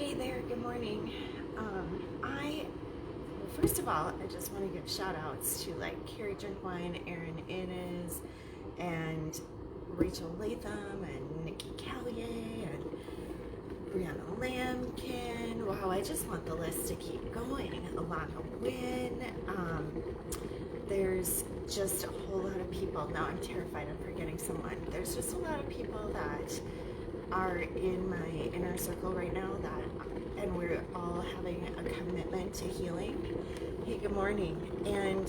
Hey there, good morning. First of all, I just want to give shout outs to Carrie Drink Wine, Erin Innes, and Rachel Latham, and Nikki Callier, and Brianna Lambkin. Wow, I just want the list to keep going. Alana Wynn. There's just a whole lot of people. Now I'm terrified of forgetting someone. There's just a lot of people that are in my inner circle right now and we're all having a commitment to healing. Hey, good morning. And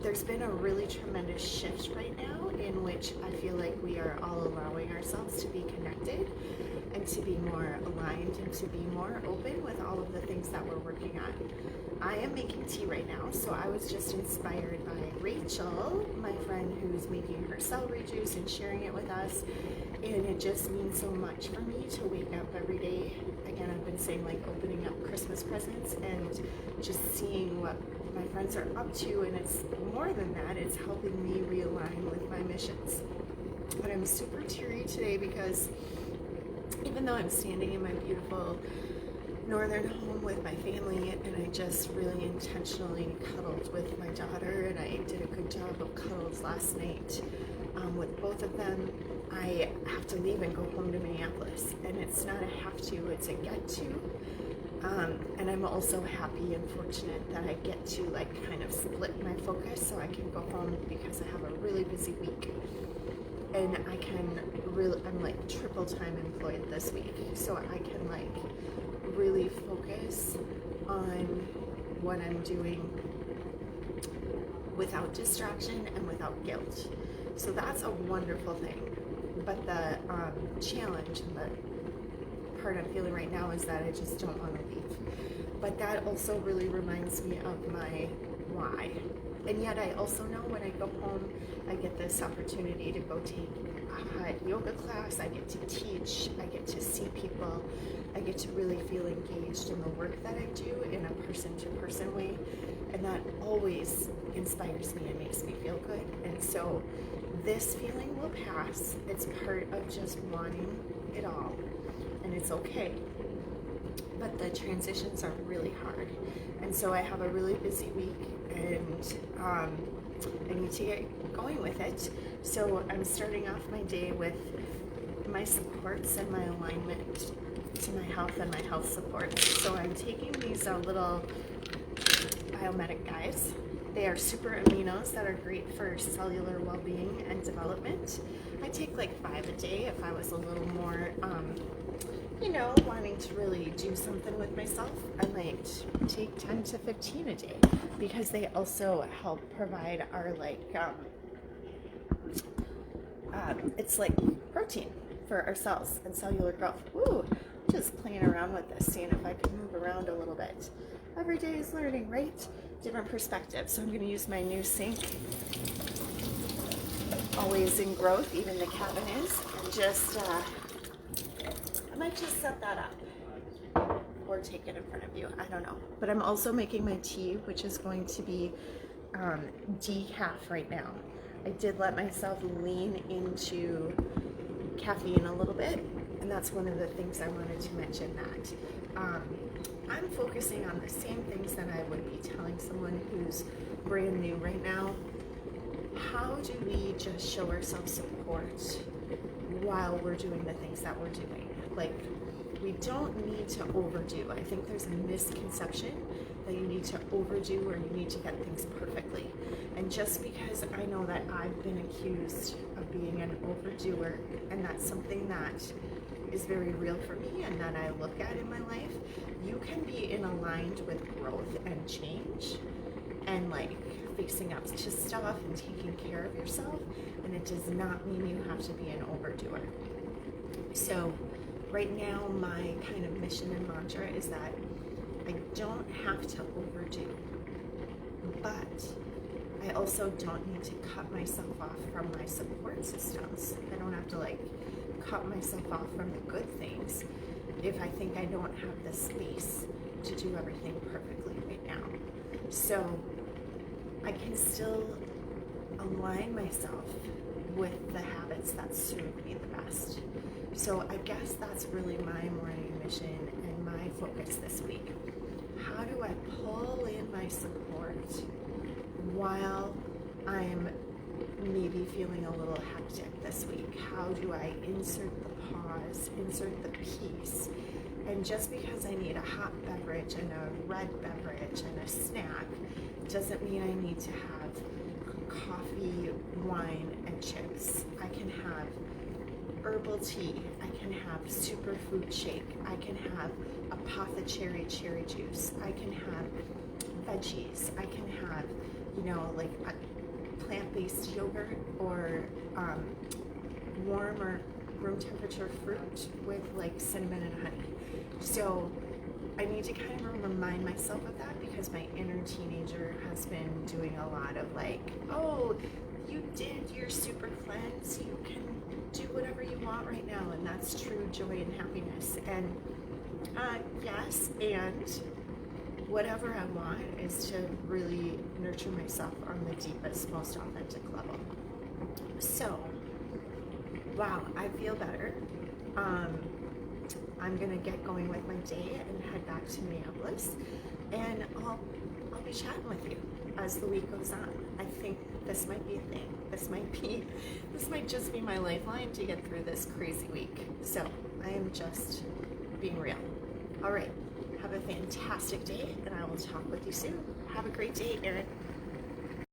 there's been a really tremendous shift right now in which I feel like we are all allowing ourselves to be connected and to be more aligned and to be more open with all of the things that we're working on. I am making tea right now, so I was just inspired by Rachel, my friend who's making her celery juice and sharing it with us. And it just means so much for me to wake up every day. Again, I've been saying opening up Christmas presents and just seeing what my friends are up to. And it's more than that, it's helping me realign with my missions. But I'm super teary today because even though I'm standing in my beautiful northern home with my family, and I just really intentionally cuddled with my daughter, and I did a good job of cuddles last night with both of them, I have to leave and go home to Minneapolis, and it's not a have to, it's a get to. And I'm also happy and fortunate that I get to kind of split my focus so I can go home because I have a really busy week. And I'm triple time employed this week, so I can really focus on what I'm doing without distraction and without guilt. So that's a wonderful thing. But the challenge and the part I'm feeling right now is that I just don't want to leave. But that also really reminds me of my why. And yet I also know when I go home, I get this opportunity to go take a yoga class, I get to teach, I get to see people, I get to really feel engaged in the work that I do in a person-to-person way. And that always inspires me and makes me feel good. And so this feeling will pass. It's part of just wanting it all. And it's okay. But the transitions are really hard. And so I have a really busy week, and I need to get going with it. So I'm starting off my day with my supports and my alignment to my health and my health supports. So I'm taking these little biomedic guys. They are super aminos that are great for cellular well-being and development. I take 5 a day if I was a little more wanting to really do something with myself. I might take 10 to 15 a day because they also help provide our it's like protein for our cells and cellular growth. Woo! Just playing around with this, seeing if I can move around a little bit. Every day is learning, right? Different perspective. So I'm going to use my new sink. Always in growth, even the cabin is. And just I might just set that up or take it in front of you. I don't know. But I'm also making my tea, which is going to be decaf right now. I did let myself lean into caffeine a little bit, and that's one of the things I wanted to mention, that I'm focusing on the same things that I would be telling someone who's brand new right now. How do we just show ourselves support while we're doing the things that we're doing? We don't need to overdo. I think there's a misconception that you need to overdo or you need to get things perfectly. And just because I know that I've been accused of being an overdoer, and that's something that is very real for me and that I look at in my life, you can be aligned with growth and change and facing up to stuff and taking care of yourself, and it does not mean you have to be an overdoer. So right now my kind of mission and mantra is that I don't have to overdo, but I also don't need to cut myself off from my support systems. I don't have to cut myself off from the good things if I think I don't have the space to do everything perfectly right now. So I can still align myself with the habits that serve me the best. So I guess that's really my morning mission and my focus this week. How do I pull in my support while I'm maybe feeling a little hectic this week? How do I insert the pause, insert the peace? And just because I need a hot beverage and a red beverage and a snack doesn't mean I need to have coffee, wine, and chips. I can have herbal tea. I can have superfood shake. I can have apothecary cherry juice. I can have veggies. I can have, like a plant-based yogurt or warm or room temperature fruit with like cinnamon and honey. So I need to kind of remind myself of that because my inner teenager has been doing a lot of like, oh, you did your super cleanse, you can do whatever you want right now, and that's true joy and happiness. And yes, and whatever I want is to really nurture myself on the deepest, most authentic level. So, wow, I feel better. I'm gonna get going with my day and head back to Minneapolis, and I'll be chatting with you as the week goes on. I think this might be a thing. This might just be my lifeline to get through this crazy week. So I am just being real. All right, have a fantastic day, and I will talk with you soon. Have a great day, Erin.